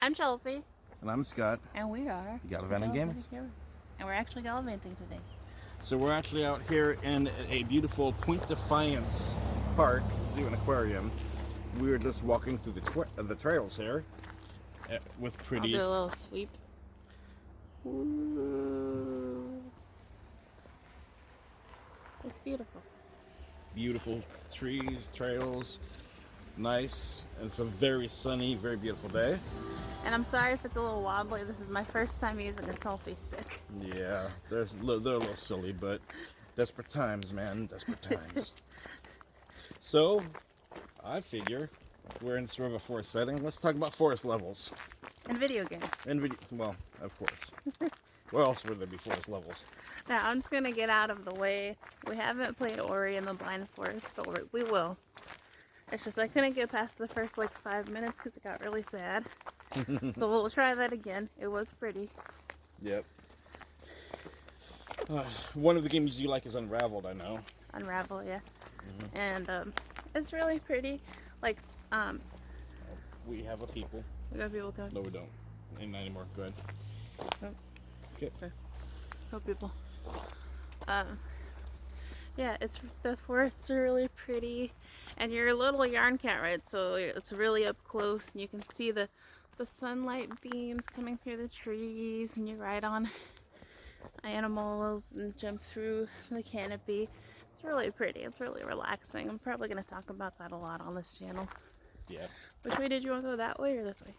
I'm Chelsea. And I'm Scott. And we are Gallivanting Gamerz. And we're actually gallivanting today. So we're actually out here in a beautiful Point Defiance park, zoo and aquarium. We were just walking through the trails here with pretty... I'll do a little sweep. Ooh. It's beautiful. Beautiful trees, trails, nice. And it's a very sunny, very beautiful day. And I'm sorry if it's a little wobbly. This is my first time using a selfie stick. Yeah, they're a little silly, but desperate times, man, desperate times. So, I figure we're in sort of a forest setting. Let's talk about forest levels. And video games. Well, of course. Where else would there be forest levels? Now, I'm just going to get out of the way. We haven't played Ori in the Blind Forest, but we will. It's just I couldn't get past the first like 5 minutes because it got really sad. So we'll try that again. It was pretty. Yep. One of the games you like is Unraveled, I know. Unraveled, yeah. Mm-hmm. And it's really pretty. Like, we have a people. We got people coming. No, we don't. Not anymore. Go ahead. Nope. Okay. No people. Yeah, the forests are really pretty, and you're a little yarn cat, right? So it's really up close, and you can see the sunlight beams coming through the trees, and you ride on animals and jump through the canopy. It's really pretty. It's really relaxing. I'm probably going to talk about that a lot on this channel. Yeah. Which way did you want to go? That way or this way?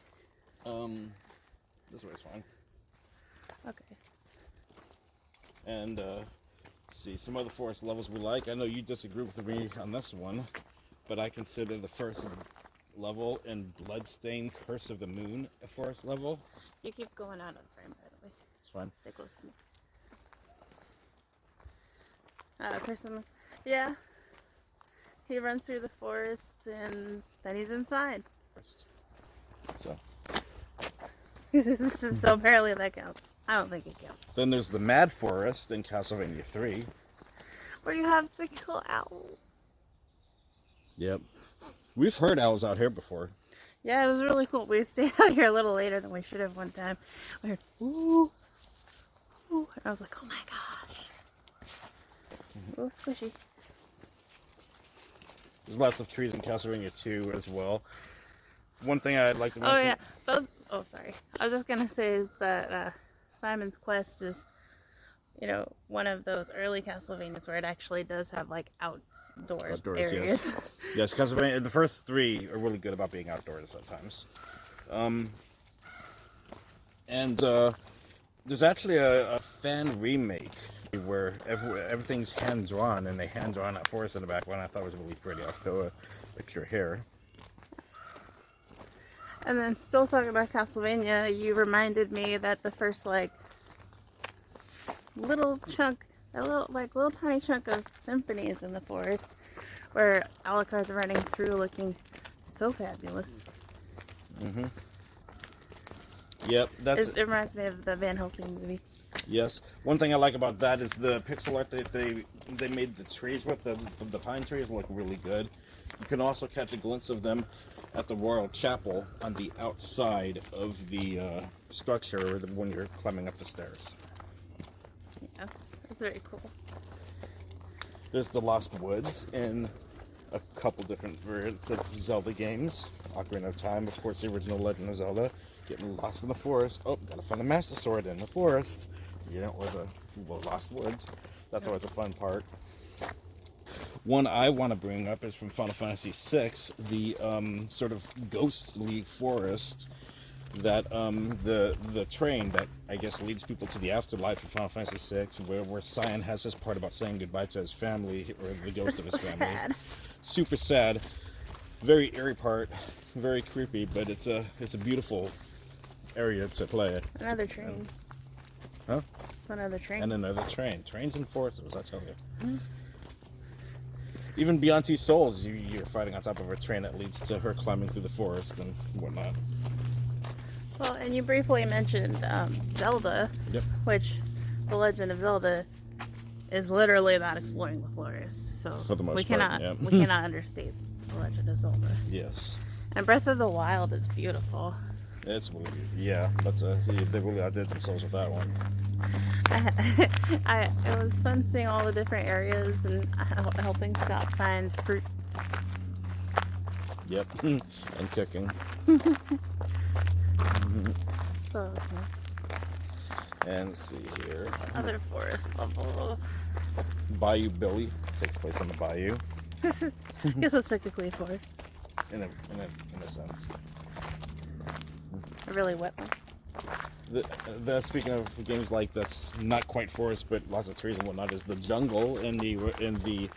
This way's fine. Okay. And see some other forest levels we like. I know you disagree with me on this one, but I consider the first level in Bloodstained Curse of the Moon a forest level. You keep going out of frame, by the way. It's fine. Stay close to me. Curse of the Moon. Yeah. He runs through the forest and then he's inside. So. So apparently that counts. I don't think it counts. Then there's the Mad Forest in Castlevania 3. Where you have to kill owls. Yep. We've heard owls out here before. Yeah, it was really cool. We stayed out here a little later than we should have one time. We heard, ooh, ooh. And I was like, oh my gosh. A little squishy. There's lots of trees in Castlevania 2 as well. One thing I'd like to mention... Oh, yeah. Oh, sorry. I was just going to say that Simon's Quest is, one of those early Castlevanias where it actually does have, like, outdoors areas. Yes. Yes, Castlevania, the first 3 are really good about being outdoors at times. And there's actually a fan remake where everything's hand-drawn, and they hand-drawn that forest in the background. I thought it was really pretty. I'll show a picture here. And then still talking about Castlevania, you reminded me that the first, like, little tiny chunk of symphony is in the forest, where Alucard's running through looking so fabulous. Mm-hmm. Yep, it reminds me of the Van Helsing movie. Yes. One thing I like about that is the pixel art that they made the trees with. The pine trees look really good. You can also catch a glimpse of them at the Royal Chapel on the outside of the structure when you're climbing up the stairs. Yeah, that's very cool. There's the Lost Woods in a couple different variants of Zelda games. Ocarina of Time, of course, the original Legend of Zelda. Getting lost in the forest. Oh, gotta find a Master Sword in the forest. Or the Lost Woods. That's always a fun part. One I want to bring up is from Final Fantasy VI, the sort of ghostly forest that the train that I guess leads people to the afterlife in Final Fantasy VI, where Cyan has his part about saying goodbye to his family, or the ghost of his family. Sad. Super sad. Very eerie part. Very creepy, but it's a beautiful area to play. Another train. Huh? Another train. And another train. Trains and forces, I tell you. Mm-hmm. Even Beyond Two Souls, you're fighting on top of a train that leads to her climbing through the forest and whatnot. Well, and you briefly mentioned Zelda, yep. Which The Legend of Zelda is literally about exploring the forest. So for the most part, we cannot understate The Legend of Zelda. Yes. And Breath of the Wild is beautiful. It's really, yeah, that's they really outdid themselves with that one. It was fun seeing all the different areas and helping Scott find fruit. Yep, and cooking. So that was nice. And let's see here. Other forest levels. Bayou Billy takes place on the bayou. Guess it's technically a forest. In a sense. A really wet one. Speaking of games like that's not quite forest but lots of trees and whatnot, is the jungle in the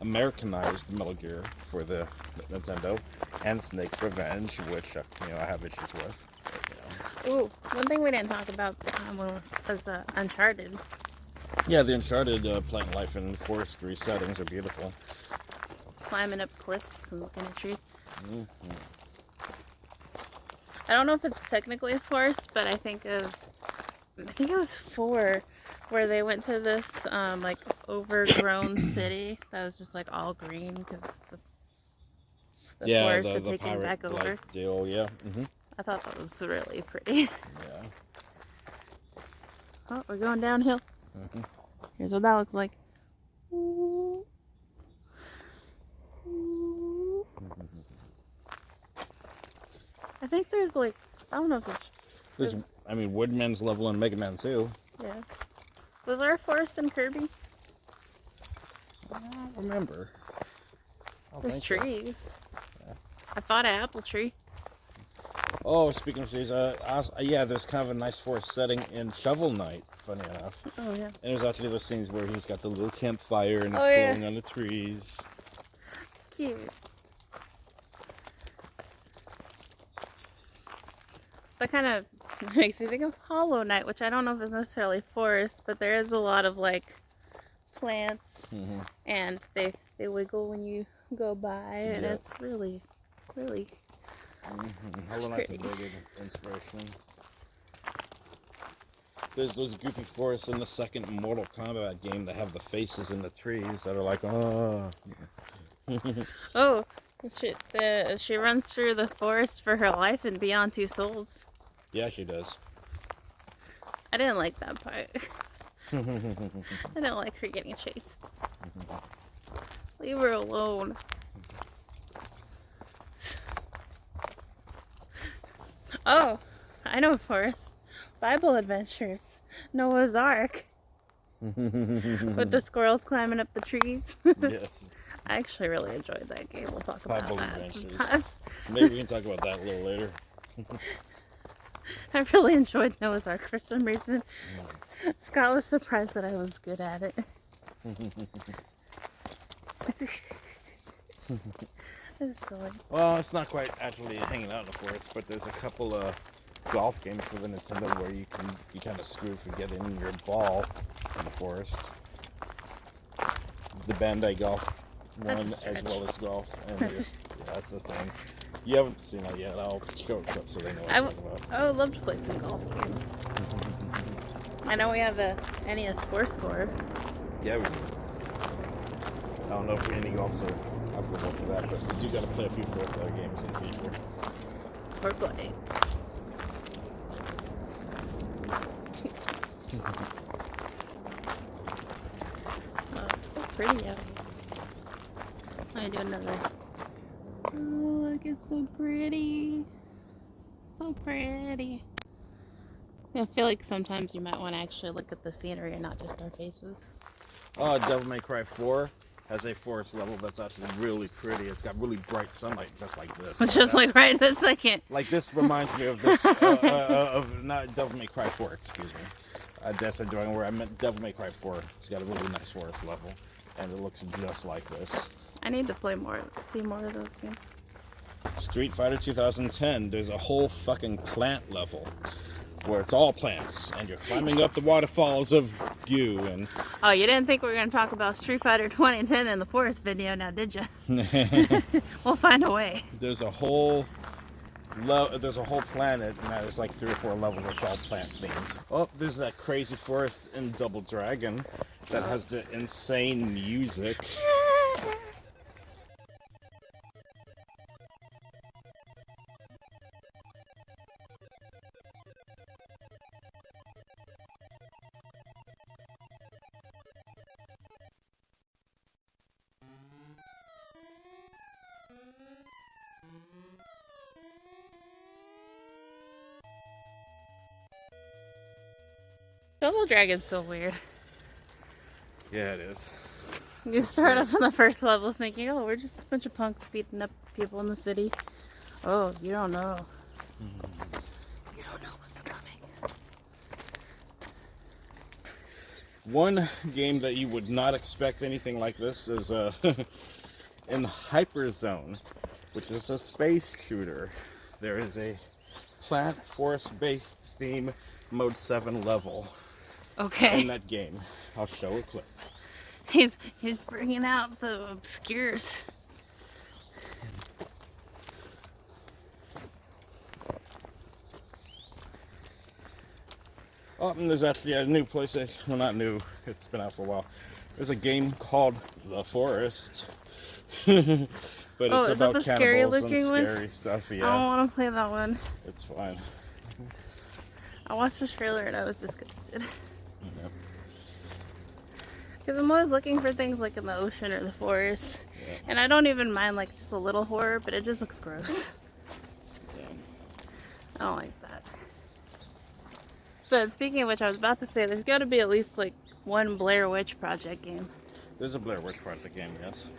Americanized Metal Gear for the Nintendo, and Snake's Revenge, which I have issues with. But, Ooh, one thing we didn't talk about was Uncharted. yeah, the Uncharted plant life in forestry settings are beautiful. Climbing up cliffs and looking at trees. Mm-hmm. I don't know if it's technically a forest, but I think it was 4, where they went to this like overgrown city that was just like all green because the forest had taken pirate back over. like deal, yeah. Mm-hmm. I thought that was really pretty. Yeah. Oh, we're going downhill. Mm-hmm. Here's what that looks like. I think there's like, I don't know if it's... Woodman's level in Mega Man 2. Yeah. Was there a forest in Kirby? I don't remember. There's trees. Yeah. I fought an apple tree. Oh, speaking of trees, there's kind of a nice forest setting in Shovel Knight, funny enough. Oh, yeah. And there's actually those scenes where he's got the little campfire and it's glowing on the trees. It's cute. That kind of makes me think of Hollow Knight, which I don't know if it's necessarily forest, but there is a lot of like plants, and they wiggle when you go by, and it's really, really Hollow Knight's a very good inspiration. There's those goofy forests in the second Mortal Kombat game that have the faces in the trees that are like, oh. Oh, she runs through the forest for her life in Beyond Two Souls. Yeah, she does. I didn't like that part. I don't like her getting chased. Leave her alone. Oh, I know forest. Bible Adventures. Noah's Ark. With the squirrels climbing up the trees. Yes. I actually really enjoyed that game. We'll talk about Bible that Adventures. sometime. Maybe we can talk about that a little later. I really enjoyed Noah's Ark for some reason. Scott was surprised that I was good at it. It's silly. Well, it's not quite actually hanging out in the forest, but there's a couple of golf games for the Nintendo where you can be kind of screwed for getting your ball in the forest. The Bandai Golf one as well as golf, and that's a thing. You haven't seen that yet. I'll show it up so they know what I'm talking about. I would love to play some golf games. I know we have a NES 4-score. Yeah, we do. I don't know if any golfs are applicable for that, but we do got to play a few 4-player games in the future. 4-play. Oh, it's so pretty out here. Let me do another. Oh, look, it's so pretty. So pretty. I feel like sometimes you might want to actually look at the scenery and not just our faces. Devil May Cry 4 has a forest level that's actually really pretty. It's got really bright sunlight, just like this. Just like right this second. Like this reminds me of this, of not Devil May Cry 4, excuse me. That's a drawing where I meant Devil May Cry 4. It's got a really nice forest level, and it looks just like this. I need to play more, see more of those games. Street Fighter 2010, there's a whole fucking plant level where it's all plants, and you're climbing up the waterfalls of goo, and... Oh, you didn't think we were going to talk about Street Fighter 2010 in the forest video now, did you? We'll find a way. There's a whole planet, and there's like 3 or 4 levels that's all plant themed. Oh, there's that crazy forest in Double Dragon that has the insane music. Double Dragon's so weird. Yeah, it is. You start off on the first level thinking, oh, we're just a bunch of punks beating up people in the city. Oh, you don't know. You don't know what's coming. One game that you would not expect anything like this is in Hyperzone, which is a space shooter. There is a plant forest-based theme mode 7 level Okay. in that game. I'll show a clip. He's bringing out the obscures. Oh, and there's actually a new PlayStation. Well, not new. It's been out for a while. There's a game called The Forest. But it's is that about the scary cannibals and looking one? scary stuff. I Yeah, don't want to play that one. it's fine. I watched the trailer and I was disgusted. Yep. Because I'm always looking for things like in the ocean or the forest. Yeah. And I don't even mind like just a little horror, but it just looks gross. Yeah. I don't like that. But speaking of which, I was about to say there's got to be at least like one Blair Witch Project game. There's a Blair Witch Project game, yes.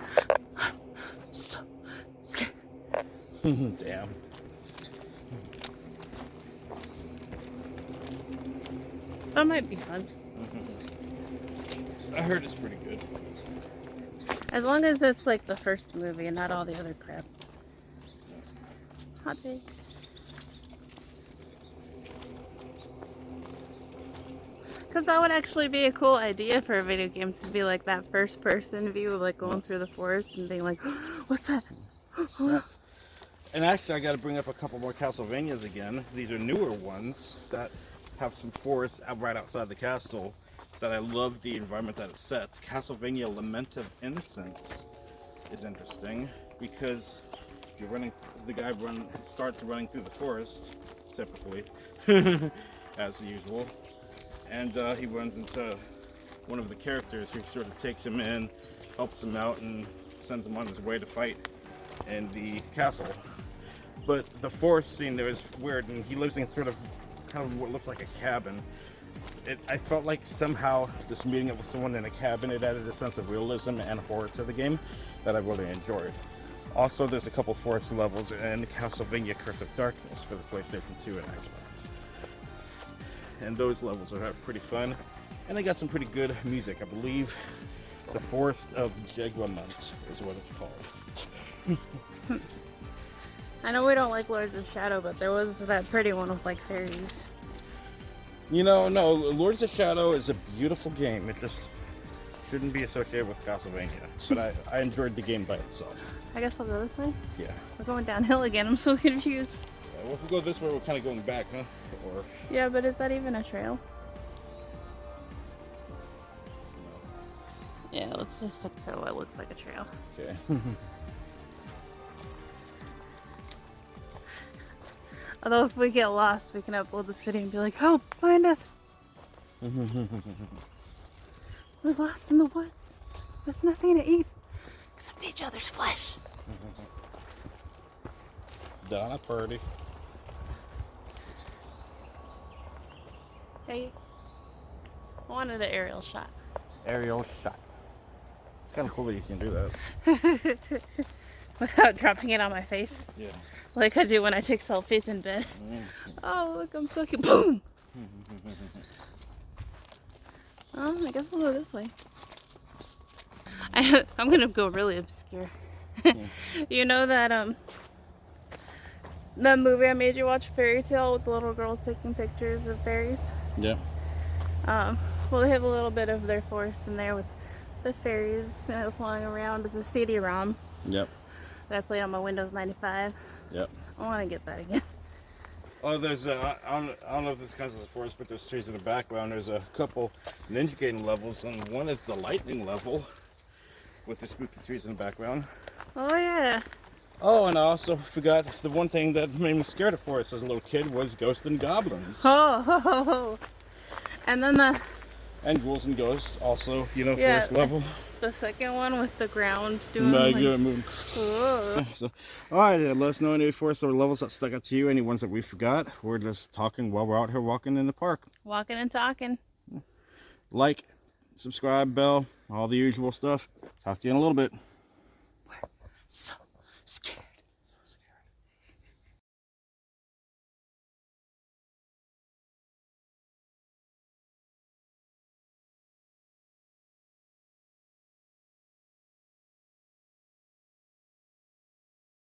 So scared. Damn. That might be fun. I heard it's pretty good. As long as it's like the first movie and not all the other crap. Hot take. Because that would actually be a cool idea for a video game to be like that first person view of like going through the forest and being like, what's that? And actually, I got to bring up a couple more Castlevanias again. These are newer ones that have some forests right outside the castle that I love the environment that it sets. Castlevania Lament of Innocence is interesting because you're running. The guy starts running through the forest, typically, as usual, and he runs into one of the characters who sort of takes him in, helps him out, and sends him on his way to fight in the castle. But the forest scene there is weird, and he lives in sort of kind of what looks like a cabin. I felt like somehow this meeting up with someone in a cabin, it added a sense of realism and horror to the game that I really enjoyed. Also, there's a couple forest levels in Castlevania Curse of Darkness for the PlayStation 2 and Xbox. And those levels are pretty fun. And they got some pretty good music. I believe the Forest of Jeglamont is what it's called. I know we don't like Lords of Shadow, but there was that pretty one with like fairies. You know, no, Lords of Shadow is a beautiful game. It just shouldn't be associated with Castlevania. But I enjoyed the game by itself. I guess we'll go this way? Yeah. We're going downhill again. I'm so confused. Well, if we go this way, we're kind of going back, huh? Or Yeah, but is that even a trail? Yeah, let's just stick to what looks like a trail. okay. Although if we get lost, we can upload this video and be like, help, find us. We're lost in the woods with nothing to eat except each other's flesh. Donna Purdy. Hey, I wanted an aerial shot. Aerial shot. It's kind of cool that you can do that. Without dropping it on my face. Yeah. Like I do when I take selfies in bed. Oh, look, I'm so cute. Boom! I guess we'll go this way. I'm gonna go really obscure. You know that movie I made you watch, Fairy Tale, with the little girls taking pictures of fairies? Yeah. Well, they have a little bit of their forest in there with the fairies flying around. It's a CD-ROM Yep. that I played on my Windows 95. Yep. I want to get that again. Oh, there's I don't know if this counts as a forest, but there's trees in the background. There's a couple Ninja Gaiden levels, and one is the lightning level with the spooky trees in the background. Oh yeah. Oh, and I also forgot the one thing that made me scared of forests as a little kid was ghosts and goblins. Oh, ho, ho, ho. And then And ghouls and ghosts, also, you know, Yeah. forest level. the second one with the ground doing Mega like, moving. whoa. So, all right, let us know any forest or levels that stuck out to you, any ones that we forgot. We're just talking while we're out here walking in the park. Walking and talking. Like, subscribe, bell, all the usual stuff. Talk to you in a little bit. So